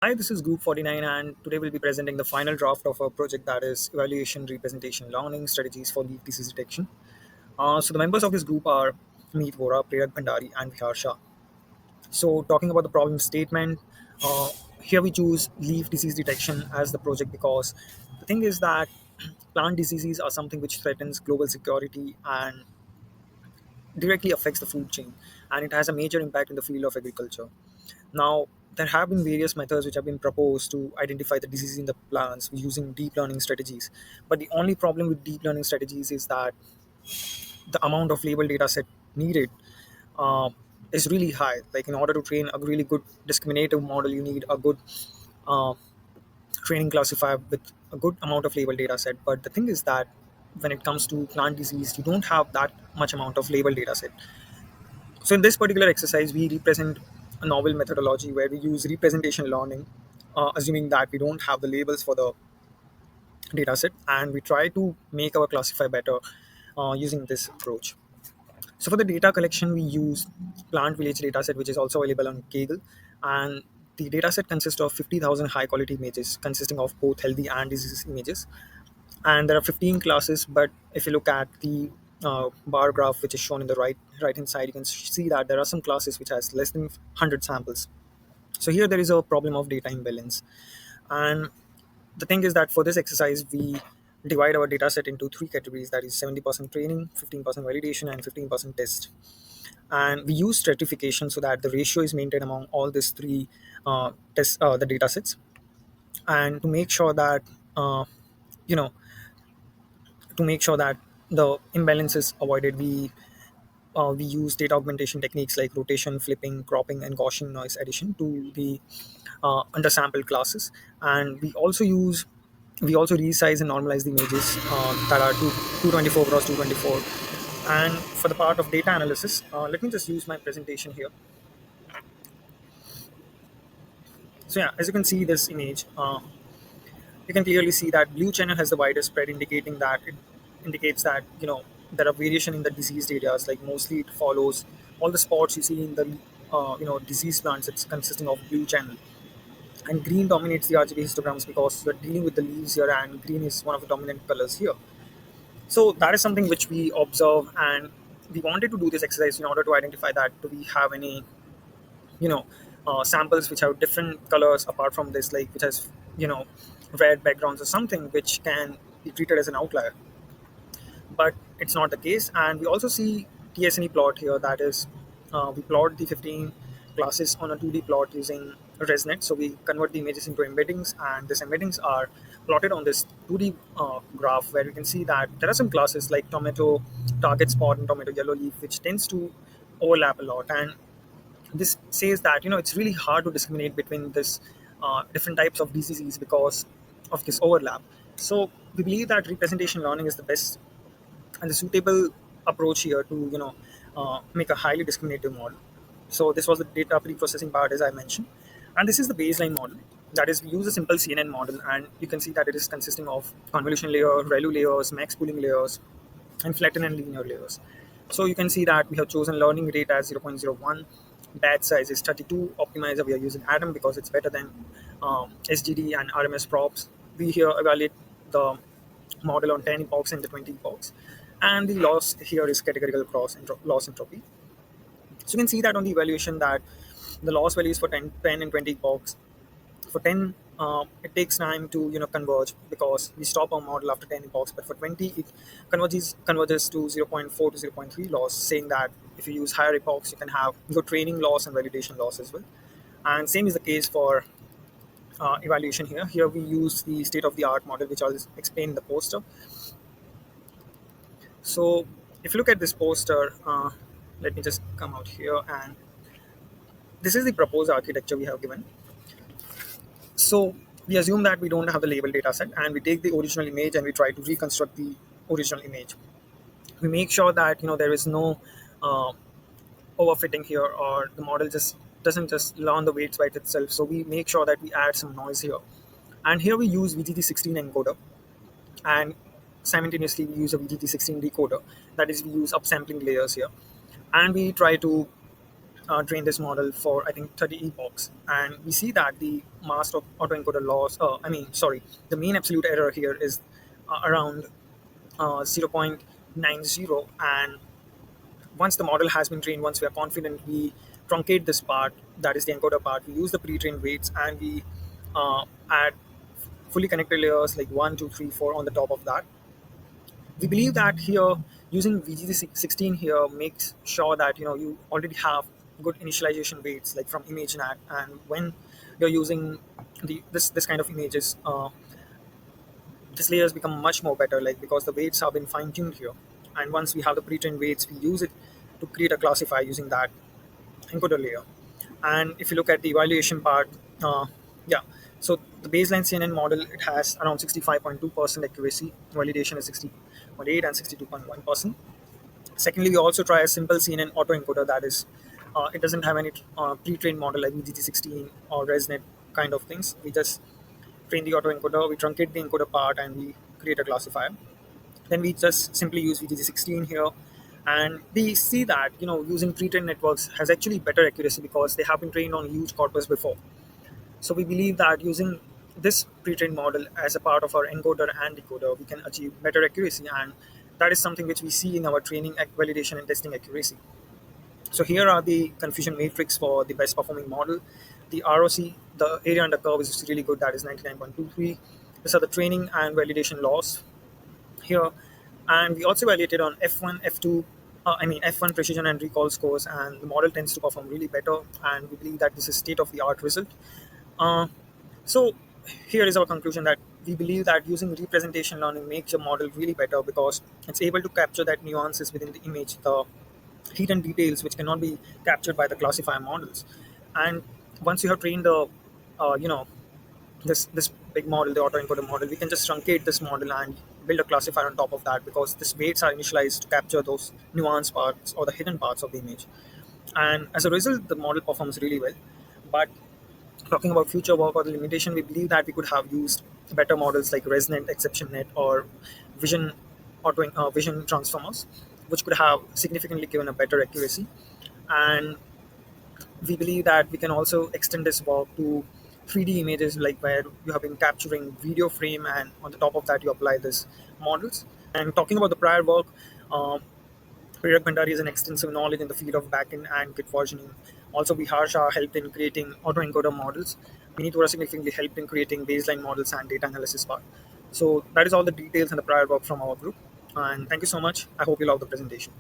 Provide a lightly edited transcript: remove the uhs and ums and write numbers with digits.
Hi, this is Group 49, and today we'll be presenting the final draft of our project that is Evaluation Representation Learning Strategies for Leaf Disease Detection. So, the members of this group are Meet Vora, Prerak Bhandari, and Vihar Shah. So, talking about the problem statement, uh, here we choose leaf disease detection as the project because the thing is that plant diseases are something which threatens global security and directly affects the food chain, and it has a major impact in the field of agriculture. Now, there have been various methods which have been proposed to identify the disease in the plants using deep learning strategies. But the only problem with deep learning strategies is that the amount of label data set needed uh, is really high. Like, in order to train a really good discriminative model, you need a good uh, training classifier with a good amount of label data set. But the thing is that when it comes to plant disease, you don't have that much amount of label data set. So in this particular exercise, we represent a novel methodology where we use representation learning, assuming that we don't have the labels for the dataset, and we try to make our classifier better using this approach. So for the data collection, we use plant village dataset, which is also available on Kaggle, and the dataset consists of 50,000 high quality images consisting of both healthy and disease images, and there are 15 classes. But if you look at the bar graph which is shown in the right hand side, you can see that there are some classes which has less than 100 samples. So here there is a problem of data imbalance, and the thing is that for this exercise we divide our data set into three categories, that is 70% training, 15% validation, and 15% test. And we use stratification so that the ratio is maintained among all these three the data sets. And to make sure that uh, you know to make sure that the imbalance is avoided, we use data augmentation techniques like rotation, flipping, cropping, and Gaussian noise addition to the undersampled classes. And we also resize and normalize the images that are 224 cross 224. And for the part of data analysis, let me just use my presentation here. So yeah, as you can see this image, you can clearly see that blue channel has the widest spread, indicates that there are variation in the diseased areas. Like, mostly it follows all the spots you see in the disease plants. It's consisting of blue channel, and green dominates the RGB histograms because we're dealing with the leaves here, and green is one of the dominant colors here. So that is something which we observe, and we wanted to do this exercise in order to identify that do we have any you know samples which have different colors apart from this, like which has red backgrounds or something which can be treated as an outlier. But it's not the case. And we also see TSNE plot here, that is, we plot the 15 classes on a 2D plot using ResNet. So we convert the images into embeddings, and these embeddings are plotted on this 2D graph, where we can see that there are some classes like tomato target spot and tomato yellow leaf which tends to overlap a lot. And this says that it's really hard to discriminate between this different types of diseases because of this overlap. So we believe that representation learning is the best and the suitable approach here to make a highly discriminative model. So this was the data pre-processing part, as I mentioned, and this is the baseline model. That is, we use a simple CNN model, and you can see that it is consisting of convolution layer, ReLU layers, max pooling layers, and flatten and linear layers. So you can see that we have chosen learning rate as 0.01, batch size is 32, optimizer we are using Atom because it's better than SGD and RMS props. We here evaluate the model on 10 epochs and the 20 epochs, and the loss here is categorical loss entropy. So you can see that on the evaluation that the loss values for 10 and 20 epochs. For 10, it takes time to converge because we stop our model after 10 epochs, but for 20 it converges to zero point 0.4 to zero point 0.3 loss, saying that if you use higher epochs you can have good training loss and validation loss as well. And same is the case for evaluation here. Here we use the state of the art model, which I'll explain in the poster. So if you look at this poster, let me just come out here, and this is the proposed architecture we have given. So we assume that we don't have the label data set, and we take the original image and we try to reconstruct the original image. We make sure that there is no uh, overfitting here, or the model just doesn't just learn the weights by itself. So we make sure that we add some noise here, and here we use VGT16 encoder, and simultaneously we use a VGT16 decoder. That is, we use upsampling layers here, and we try to trained this model for I think 30 epochs, and we see that the master autoencoder loss. Sorry, the mean absolute error here is around 0.90, and once the model has been trained, once we are confident, we truncate this part, that is the encoder part. We use the pre-trained weights and we add fully connected layers like 1, 2, 3, 4 on the top of that. We believe that here using VGC16 here makes sure that you already have good initialization weights like from ImageNet, and when you're using this kind of images, these layers become much more better, like because the weights have been fine-tuned here. And once we have the pre-trained weights, we use it to create a classifier using that encoder layer. And if you look at the evaluation part, yeah, so the baseline CNN model, it has around 65.2% accuracy. Validation is 60.8 and 62.1%. Secondly, we also try a simple CNN autoencoder, that is, it doesn't have any pre-trained model like VGT16 or ResNet kind of things. We just train the autoencoder, we truncate the encoder part, and we create a classifier. Then we just simply use VGG16 here, and we see that using pre-trained networks has actually better accuracy because they have been trained on huge corpus before. So we believe that using this pre-trained model as a part of our encoder and decoder, we can achieve better accuracy, and that is something which we see in our training, validation, and testing accuracy. So here are the confusion matrix for the best performing model. The ROC, the area under curve, is really good, that is 99.23. These are the training and validation loss here, and we also evaluated on F1, F2, F1 precision and recall scores, and the model tends to perform really better, and we believe that this is state of the art result. Uh, so here is our conclusion, that we believe that using representation learning makes your model really better because it's able to capture that nuances within the image, the hidden details which cannot be captured by the classifier models. And once you have trained the you know this big model, the autoencoder model, we can just truncate this model and build a classifier on top of that, because these weights are initialized to capture those nuanced parts or the hidden parts of the image. And as a result, the model performs really well. But talking about future work or the limitation, we believe that we could have used better models like ResNet, ExceptionNet, or Vision Vision transformers, which could have significantly given a better accuracy. And we believe that we can also extend this work to 3D images, like where you have been capturing video frame, and on the top of that you apply this models. And talking about the prior work, um, Prerak Bhandari has an extensive knowledge in the field of backend and Git versioning. Also, Viharsha helped in creating autoencoder models. Minitura significantly helped in creating baseline models and data analysis part. So that is all the details and the prior work from our group. And thank you so much. I hope you love the presentation.